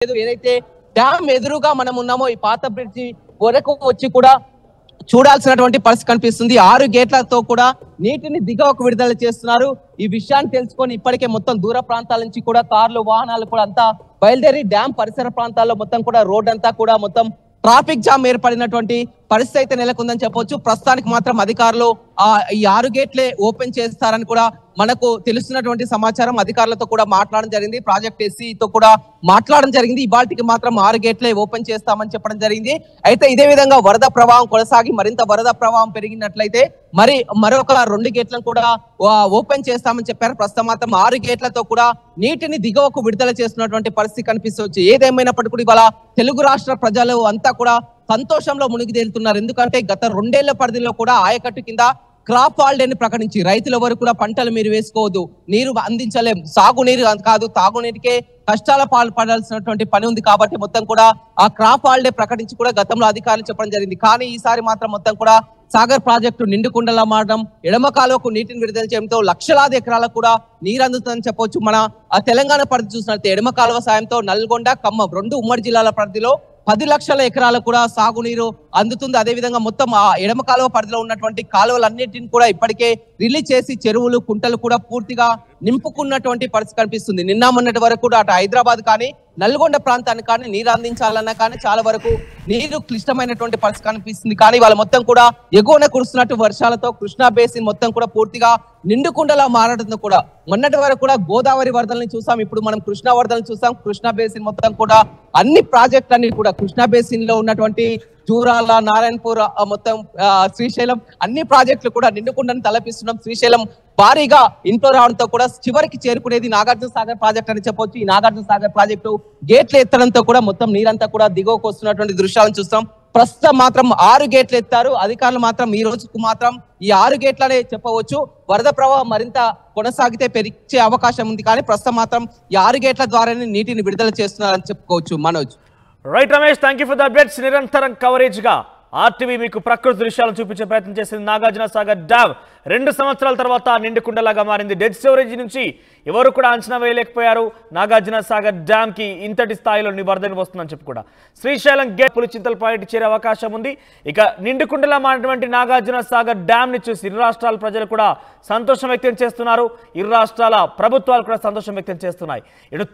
ఏదైతే డ్యామ్ ఎదురుగా మనం ఉన్నామో ఈ పాత బ్రిడ్జి వరకు వచ్చి కూడా చూడాల్సినటువంటి పరిస్థితి కనిపిస్తుంది. 6 గేట్లతో కూడా నీటిని దిగువకు విడుదల చేస్తున్నారు. ఈ విషయాన్ని తెలుసుకొని ఇప్పటికే మొత్తం దూర ప్రాంతాల నుంచి కూడా కార్లు వాహనాలు కూడా అంతా బయలుదేరి డ్యామ్ పరిసర ప్రాంతాల్లో మొత్తం కూడా రోడ్ అంతా కూడా మొత్తం ట్రాఫిక్ జామ్ ఏర్పడినటువంటి పరిస్థితి అయితే నెలకొందని చెప్పవచ్చు. ప్రస్తుతానికి మాత్రం అధికారులు ఈ 6 గేట్లే ఓపెన్ చేస్తారని కూడా మనకు తెలుస్తున్నటువంటి సమాచారం. అధికారులతో కూడా మాట్లాడడం జరిగింది, ప్రాజెక్ట్ ఎస్సీతో కూడా మాట్లాడడం జరిగింది. ఇవాళకి మాత్రం 6 గేట్లే ఓపెన్ చేస్తామని చెప్పడం జరిగింది. అయితే ఇదే విధంగా వరద ప్రవాహం కొనసాగి మరింత వరద ప్రవాహం పెరిగినట్లయితే మరొక 2 గేట్లను కూడా ఓపెన్ చేస్తామని చెప్పారు. ప్రస్తుతం మాత్రం 6 గేట్లతో కూడా నీటిని దిగువకు విడుదల చేస్తున్నటువంటి పరిస్థితి కనిపిస్తుంది. ఏదేమైనప్పటికీ కూడా ఇవాళ తెలుగు రాష్ట్ర ప్రజలు అంతా కూడా సంతోషంలో మునిగి తేలుతున్నారు. ఎందుకంటే గత 2 ఏళ్ల పరిధిలో కూడా ఆయకట్టు కింద క్రాప్ హాలిడేని ప్రకటించి రైతుల వరకు కూడా పంటలు మీరు వేసుకోవద్దు, నీరు అందించలేం, సాగునీరు కాదు తాగునీటికే కష్టాల పాల్పడాల్సినటువంటి పని ఉంది కాబట్టి మొత్తం కూడా ఆ క్రాప్ హాలిడే ప్రకటించి కూడా గతంలో అధికారులు చెప్పడం జరిగింది. కానీ ఈసారి మాత్రం మొత్తం కూడా సాగర్ ప్రాజెక్టు నిండుకుండలా మారడం, ఎడమ కాలువకు నీటిని విడుదల చేయడంతో లక్షలాది ఎకరాలకు కూడా నీరు అందుతుందని చెప్పవచ్చు. మన తెలంగాణ పరిధి చూసినట్లయితే ఎడమ కాలువ సాయంతో నల్గొండ, ఖమ్మం 2 ఉమ్మడి జిల్లాల పరిధిలో 10 లక్షల ఎకరాలకు కూడా సాగునీరు అందుతుంది. అదేవిధంగా మొత్తం ఆ ఎడమ కాలువ పరిధిలో ఉన్నటువంటి కాలువలన్నిటిని కూడా ఇప్పటికే రిలీజ్ చేసి చెరువులు కుంటలు కూడా పూర్తిగా నింపుకున్నటువంటి పరిస్థితి కనిపిస్తుంది. నిన్న మొన్నటి వరకు కూడా అటు హైదరాబాద్ కానీ నల్గొండ ప్రాంతానికి కానీ నీరు అందించాలన్నా కానీ చాలా వరకు నీరు క్లిష్టమైనటువంటి పరిస్థితి కనిపిస్తుంది. కానీ వాళ్ళ మొత్తం కూడా ఎగువన కురుస్తున్నట్టు వర్షాలతో కృష్ణా బేసిన్ మొత్తం కూడా పూర్తిగా నిండుకుండలా మారడంతో కూడా మొన్నటి వరకు కూడా గోదావరి వరదల్ని చూసాం, ఇప్పుడు మనం కృష్ణా వరదలను చూసాం. కృష్ణా బేసిన్ మొత్తం కూడా అన్ని ప్రాజెక్టులన్నీ కూడా కృష్ణా బేసిన్ లో ఉన్నటువంటి జూరాల, నారాయణపూర్, మొత్తం శ్రీశైలం అన్ని ప్రాజెక్టులు కూడా నిండుకుండని తలపిస్తున్నాం. శ్రీశైలం భారీగా ఇంట్లో రావడంతో కూడా చివరికి చేరుకునేది నాగార్జున సాగర్ ప్రాజెక్ట్ అని చెప్పొచ్చు. ఈ నాగార్జున సాగర్ ప్రాజెక్టు గేట్లు ఎత్తడంతో కూడా మొత్తం నీరంతా కూడా దిగువకు వస్తున్నటువంటి దృశ్యాలను చూస్తాం. ప్రస్తుతం మాత్రం 6 గేట్లు ఎత్తారు అధికారులు. మాత్రం ఈ రోజుకు మాత్రం ఈ 6 గేట్లనే చెప్పవచ్చు. వరద ప్రవాహం మరింత కొనసాగితే పెరిగే అవకాశం ఉంది, కానీ ప్రస్తుతం మాత్రం ఈ 6 గేట్ల ద్వారానే నీటిని విడుదల చేస్తున్నారని చెప్పుకోవచ్చు. Manoj. Right Ramesh, thank you for the updates. నిరంతరం కవరేజ్ గా ఆర్టీవీ మీకు ప్రకృతి దృశ్యాలను చూపించే ప్రయత్నం చేసింది. నాగార్జున సాగర్ డ్యామ్ 2 సంవత్సరాల తర్వాత నిండుకుండలాగా మారింది. డెడ్ స్టోరేజ్ నుంచి ఎవరు కూడా అంచనా వేయలేకపోయారు నాగార్జున సాగర్ డ్యామ్ కి ఇంతటి స్థాయిలో వరదని వస్తుందని చెప్పి కూడా శ్రీశైలం గేట్ పులిచింతలపాటి చేరే అవకాశం ఉంది. ఇక నిండుకుండలా మారినటువంటి నాగార్జున సాగర్ డ్యామ్ ని చూసి ఇరు రాష్ట్రాల ప్రజలు కూడా సంతోషం వ్యక్తం చేస్తున్నారు. ఇరు రాష్ట్రాల ప్రభుత్వాలు కూడా సంతోషం వ్యక్తం చేస్తున్నాయి. ఇటు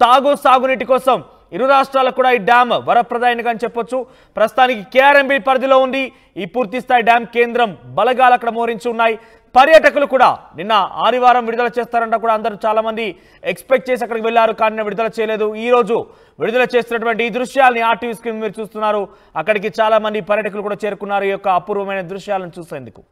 సాగునీటి కోసం ఇరు రాష్ట్రాలకు కూడా ఈ డ్యామ్ వరప్రదాయనిగా అని చెప్పొచ్చు. ప్రస్తుతానికి కేఆర్ఎంబి పరిధిలో ఉంది ఈ పూర్తి స్థాయి డ్యామ్. కేంద్రం బలగాలు అక్కడ మోరించి ఉన్నాయి. పర్యాటకులు కూడా నిన్న ఆదివారం విడుదల చేస్తారంట కూడా అందరూ చాలా మంది ఎక్స్పెక్ట్ చేసి అక్కడికి వెళ్ళారు, కానీ విడుదల చేయలేదు. ఈ రోజు విడుదల చేస్తున్నటువంటి ఈ దృశ్యాలని ఆర్టీవీ స్క్రీన్ మీరు చూస్తున్నారు. అక్కడికి చాలా మంది పర్యాటకులు కూడా చేరుకున్నారు ఈ యొక్క అపూర్వమైన దృశ్యాలను చూసేందుకు.